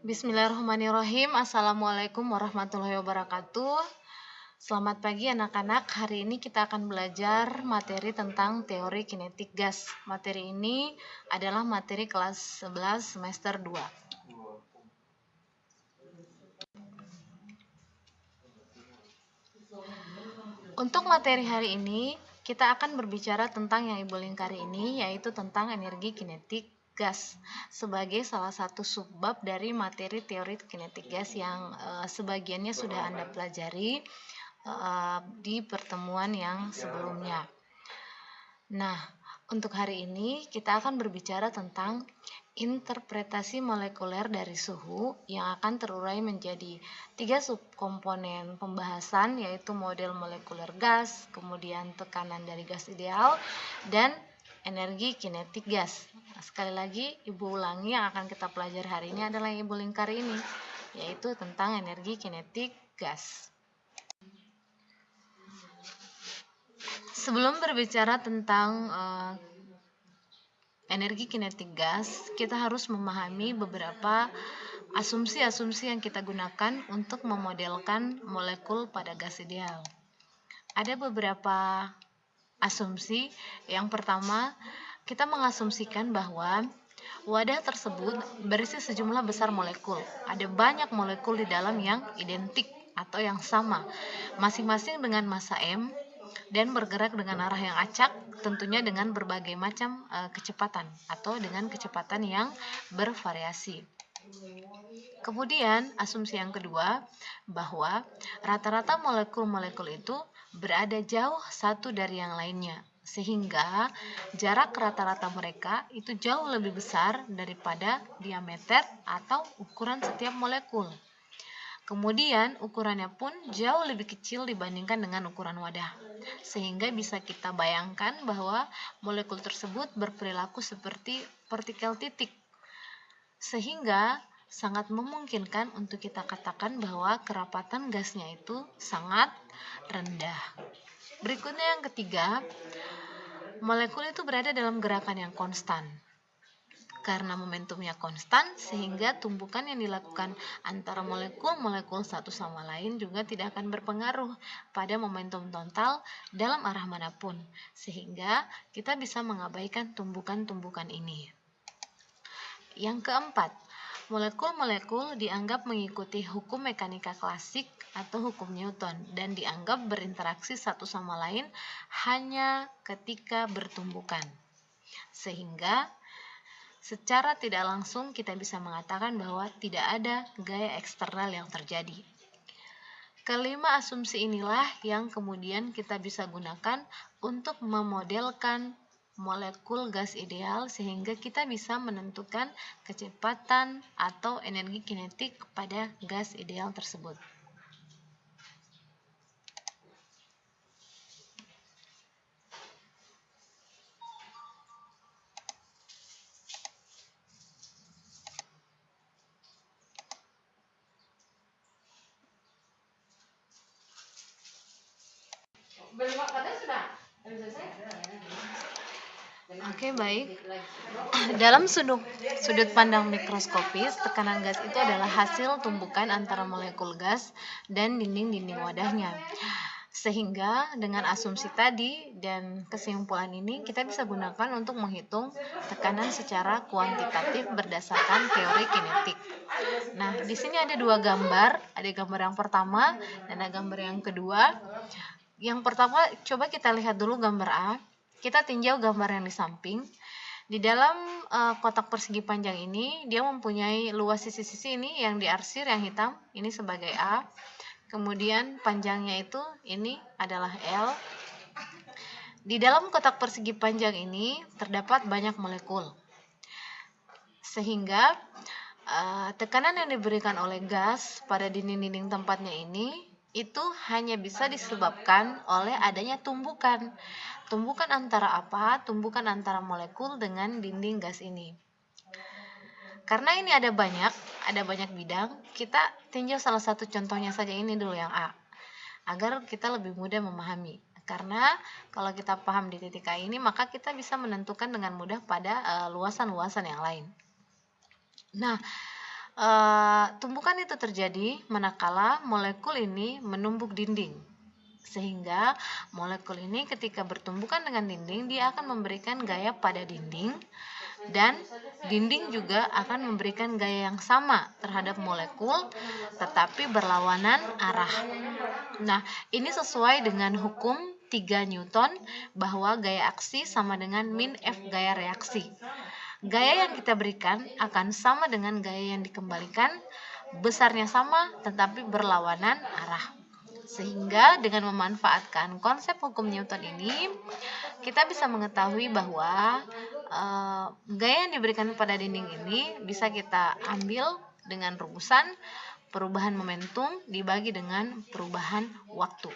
Bismillahirrahmanirrahim. Assalamualaikum warahmatullahi wabarakatuh. Selamat pagi anak-anak. Hari ini kita akan belajar materi tentang teori kinetik gas. Materi ini adalah materi kelas 11 semester 2. Untuk materi hari ini, kita akan berbicara tentang yang Ibu lingkari ini, yaitu tentang energi kinetik gas sebagai salah satu subbab dari materi teori kinetik gas yang sebagiannya sudah Anda pelajari di pertemuan yang sebelumnya. Nah, untuk hari ini kita akan berbicara tentang interpretasi molekuler dari suhu yang akan terurai menjadi 3 subkomponen pembahasan, yaitu model molekuler gas, kemudian tekanan dari gas ideal, dan energi kinetik gas. Nah, sekali lagi Ibu ulangi, yang akan kita pelajari hari ini adalah yang Ibu lingkari ini, yaitu tentang energi kinetik gas. Sebelum berbicara tentang energi kinetik gas, kita harus memahami beberapa asumsi-asumsi yang kita gunakan untuk memodelkan molekul pada gas ideal. Ada beberapa asumsi. Yang pertama, kita mengasumsikan bahwa wadah tersebut berisi sejumlah besar molekul. Ada banyak molekul di dalam yang identik atau yang sama, masing-masing dengan massa M dan bergerak dengan arah yang acak, tentunya dengan berbagai macam kecepatan atau dengan kecepatan yang bervariasi. Kemudian asumsi yang kedua, bahwa rata-rata molekul-molekul itu berada jauh satu dari yang lainnya, sehingga jarak rata-rata mereka itu jauh lebih besar daripada diameter atau ukuran setiap molekul. Kemudian ukurannya pun jauh lebih kecil dibandingkan dengan ukuran wadah, sehingga bisa kita bayangkan bahwa molekul tersebut berperilaku seperti partikel titik, sehingga sangat memungkinkan untuk kita katakan bahwa kerapatan gasnya itu sangat rendah. Berikutnya yang ketiga, molekul itu berada dalam gerakan yang konstan. Karena momentumnya konstan, sehingga tumbukan yang dilakukan antara molekul-molekul satu sama lain juga tidak akan berpengaruh pada momentum total dalam arah manapun, sehingga kita bisa mengabaikan tumbukan-tumbukan ini. Yang keempat, molekul-molekul dianggap mengikuti hukum mekanika klasik atau hukum Newton dan dianggap berinteraksi satu sama lain hanya ketika bertumbukan. Sehingga secara tidak langsung kita bisa mengatakan bahwa tidak ada gaya eksternal yang terjadi. Kelima asumsi inilah yang kemudian kita bisa gunakan untuk memodelkan molekul gas ideal, sehingga kita bisa menentukan kecepatan atau energi kinetik pada gas ideal tersebut. Oke, baik. Dalam sudut pandang mikroskopis, tekanan gas itu adalah hasil tumbukan antara molekul gas dan dinding-dinding wadahnya. Sehingga dengan asumsi tadi dan kesimpulan ini kita bisa gunakan untuk menghitung tekanan secara kuantitatif berdasarkan teori kinetik. Nah, di sini ada dua gambar, ada gambar yang pertama dan ada gambar yang kedua. Yang pertama, coba kita lihat dulu gambar A. Kita tinjau gambar yang di samping. Di dalam kotak persegi panjang ini, dia mempunyai luas sisi-sisi ini yang diarsir yang hitam, ini sebagai A. Kemudian panjangnya itu ini adalah L. Di dalam kotak persegi panjang ini terdapat banyak molekul, sehingga tekanan yang diberikan oleh gas pada dinding-dinding tempatnya ini itu hanya bisa disebabkan oleh adanya tumbukan. Tumbukan antara apa? Tumbukan antara molekul dengan dinding gas ini. Karena ini ada banyak bidang, kita tinjau salah satu contohnya saja, ini dulu yang A, agar kita lebih mudah memahami. Karena kalau kita paham di titik A ini, maka kita bisa menentukan dengan mudah pada luasan-luasan yang lain. Nah, tumbukan itu terjadi manakala molekul ini menumbuk dinding. Sehingga molekul ini ketika bertumbukan dengan dinding, dia akan memberikan gaya pada dinding, dan dinding juga akan memberikan gaya yang sama terhadap molekul, tetapi berlawanan arah. Nah, ini sesuai dengan hukum 3 Newton bahwa gaya aksi sama dengan min F gaya reaksi. Gaya yang kita berikan akan sama dengan gaya yang dikembalikan, besarnya sama tetapi berlawanan arah. Sehingga dengan memanfaatkan konsep hukum Newton ini, kita bisa mengetahui bahwa gaya yang diberikan pada dinding ini bisa kita ambil dengan rumusan perubahan momentum dibagi dengan perubahan waktu.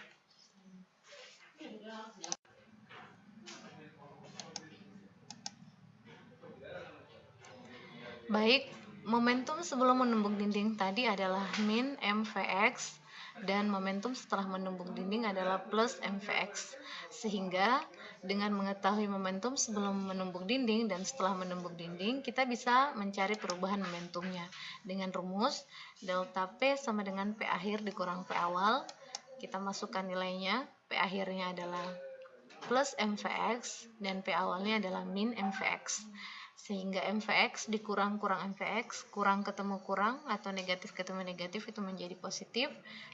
Baik, momentum sebelum menumbuk dinding tadi adalah min mvx, dan momentum setelah menumbuk dinding adalah plus mvx. Sehingga dengan mengetahui momentum sebelum menumbuk dinding dan setelah menumbuk dinding, kita bisa mencari perubahan momentumnya dengan rumus delta P sama dengan P akhir dikurang P awal. Kita masukkan nilainya, P akhirnya adalah plus mvx dan P awalnya adalah min mvx. Sehingga mvx dikurang mvx, kurang ketemu kurang atau negatif ketemu negatif itu menjadi positif,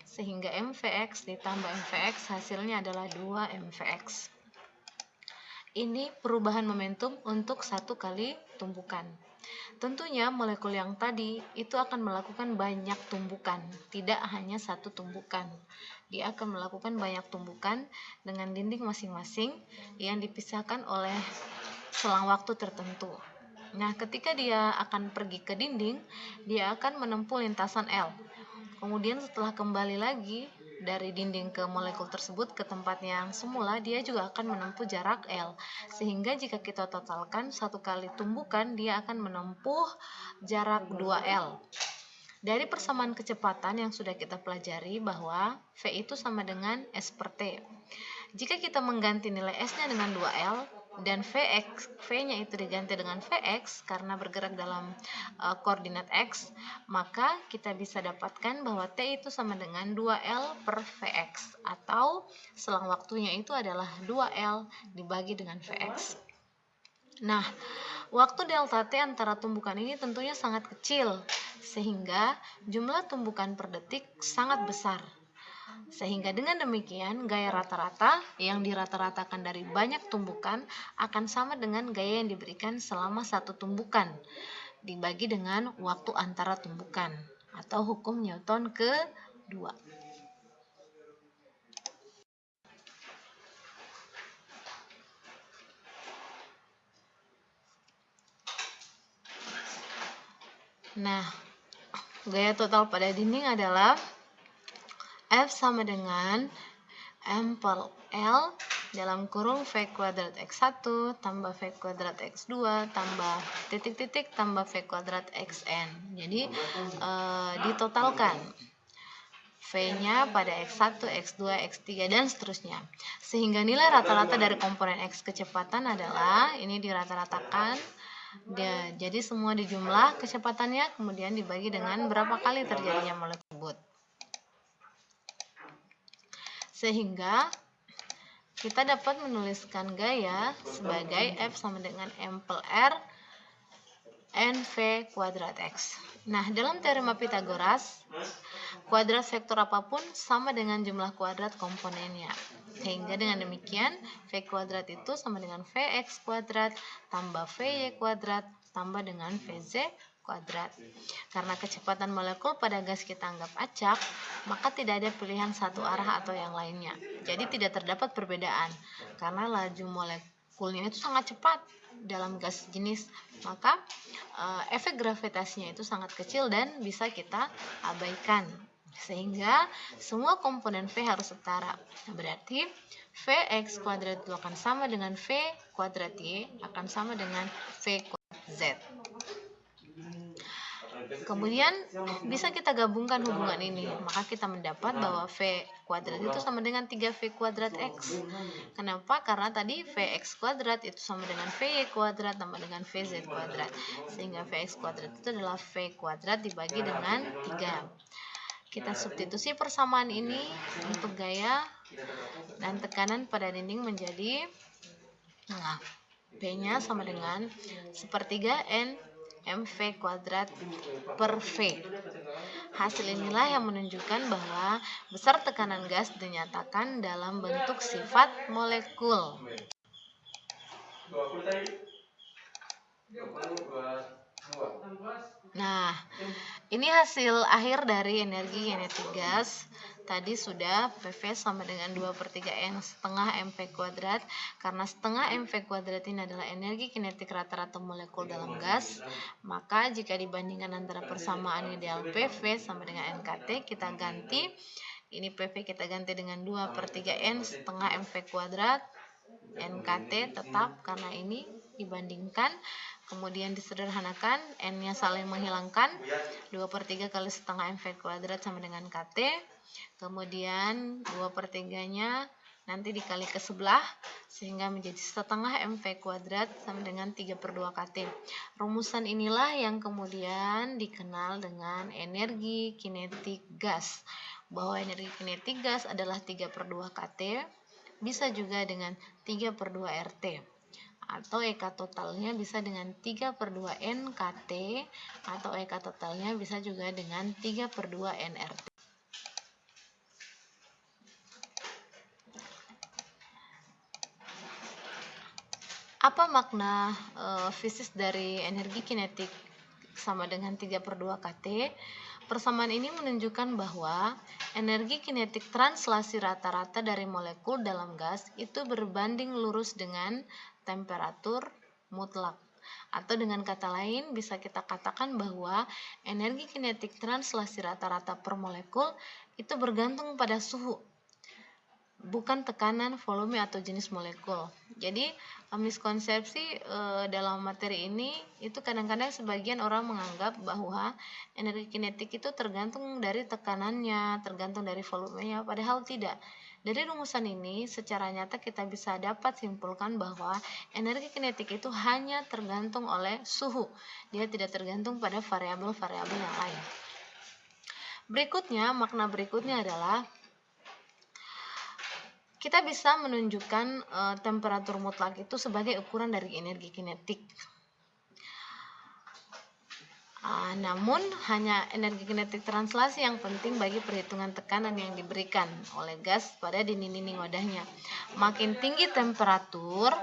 sehingga mvx ditambah mvx hasilnya adalah 2 mvx. Ini perubahan momentum untuk satu kali tumbukan. Tentunya molekul yang tadi itu akan melakukan banyak tumbukan, tidak hanya satu tumbukan. Dia akan melakukan banyak tumbukan dengan dinding masing-masing yang dipisahkan oleh selang waktu tertentu. Nah, ketika dia akan pergi ke dinding, dia akan menempuh lintasan L. Kemudian setelah kembali lagi dari dinding ke molekul tersebut ke tempat yang semula, dia juga akan menempuh jarak L. Sehingga jika kita totalkan satu kali tumbukan, dia akan menempuh jarak 2L. Dari persamaan kecepatan yang sudah kita pelajari bahwa V itu sama dengan S per T. Jika kita mengganti nilai S-nya dengan 2L, dan V-nya itu diganti dengan Vx karena bergerak dalam koordinat X, maka kita bisa dapatkan bahwa T itu sama dengan 2L per Vx, atau selang waktunya itu adalah 2L dibagi dengan Vx. Nah, waktu delta T antara tumbukan ini tentunya sangat kecil, sehingga jumlah tumbukan per detik sangat besar. Sehingga dengan demikian, gaya rata-rata yang dirata-ratakan dari banyak tumbukan akan sama dengan gaya yang diberikan selama satu tumbukan dibagi dengan waktu antara tumbukan, atau hukum Newton kedua. Nah, gaya total pada dinding adalah F sama dengan M per L dalam kurung V kuadrat X1 tambah V kuadrat X2 tambah titik-titik tambah V kuadrat XN. Jadi ditotalkan V-nya pada X1, X2, X3, dan seterusnya. Sehingga nilai rata-rata dari komponen X kecepatan adalah, ini dirata-ratakan, jadi semua dijumlah kecepatannya, kemudian dibagi dengan berapa kali terjadinya molekul tersebut. Sehingga kita dapat menuliskan gaya sebagai F sama dengan M per R NV kuadrat X. Nah, dalam teorema Pythagoras, kuadrat vektor apapun sama dengan jumlah kuadrat komponennya. Sehingga dengan demikian, V kuadrat itu sama dengan Vx kuadrat tambah Vy kuadrat tambah dengan Vz kuadrat. Karena kecepatan molekul pada gas kita anggap acak, maka tidak ada pilihan satu arah atau yang lainnya. Jadi tidak terdapat perbedaan, karena laju molekulnya itu sangat cepat dalam gas jenis, maka efek gravitasinya itu sangat kecil dan bisa kita abaikan. Sehingga semua komponen V harus setara. Berarti Vx kuadrat itu akan sama dengan V kuadrat Y akan sama dengan V kuadrat Z. Kemudian bisa kita gabungkan hubungan ini, maka kita mendapat bahwa V kuadrat itu sama dengan 3V kuadrat X. Kenapa? Karena tadi Vx kuadrat itu sama dengan Vy kuadrat tambah dengan Vz kuadrat. Sehingga Vx kuadrat itu adalah V kuadrat dibagi dengan 3. Kita substitusi persamaan ini untuk gaya dan tekanan pada dinding menjadi P-nya sama dengan 1/3 N mv kuadrat per V. Hasil inilah yang menunjukkan bahwa besar tekanan gas dinyatakan dalam bentuk sifat molekul. Nah, ini hasil akhir dari energi kinetik gas. Tadi sudah PV sama dengan 2/3 N setengah mv kuadrat. Karena setengah mv kuadrat ini adalah energi kinetik rata-rata molekul dalam gas, maka jika dibandingkan antara persamaan ideal PV sama dengan NKT, kita ganti. Ini PV kita ganti dengan 2/3 N setengah mv kuadrat. NKT tetap karena ini dibandingkan, kemudian disederhanakan, N-nya saling menghilangkan, 2/3 kali setengah mv kuadrat sama dengan KT, kemudian 2/3-nya nanti dikali ke sebelah sehingga menjadi setengah mv kuadrat sama dengan 3/2 KT. Rumusan inilah yang kemudian dikenal dengan energi kinetik gas, bahwa energi kinetik gas adalah 3/2 KT, bisa juga dengan 3/2 RT, atau EK totalnya bisa dengan 3/2 NKT, atau EK totalnya bisa juga dengan 3/2 NRT. Apa makna fisis dari energi kinetik sama dengan 3/2 KT? Persamaan ini menunjukkan bahwa energi kinetik translasi rata-rata dari molekul dalam gas itu berbanding lurus dengan temperatur mutlak. Atau dengan kata lain, bisa kita katakan bahwa energi kinetik translasi rata-rata per molekul itu bergantung pada suhu, bukan tekanan, volume, atau jenis molekul. Jadi miskonsepsi dalam materi ini itu kadang-kadang sebagian orang menganggap bahwa energi kinetik itu tergantung dari tekanannya, tergantung dari volumenya, padahal tidak. Dari rumusan ini secara nyata kita bisa dapat simpulkan bahwa energi kinetik itu hanya tergantung oleh suhu. Dia tidak tergantung pada variabel-variabel yang lain. Berikutnya, makna berikutnya adalah kita bisa menunjukkan temperatur mutlak itu sebagai ukuran dari energi kinetik. Namun hanya energi kinetik translasi yang penting bagi perhitungan tekanan yang diberikan oleh gas pada dinding-dinding wadahnya. Makin tinggi temperatur,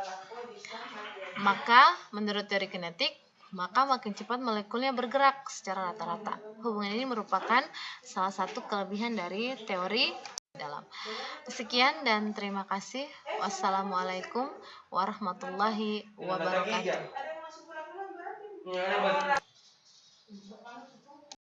maka menurut teori kinetik, maka makin cepat molekulnya bergerak secara rata-rata. Hubungan ini merupakan salah satu kelebihan dari teori dalam. Sekian dan terima kasih. Wassalamualaikum warahmatullahi wabarakatuh.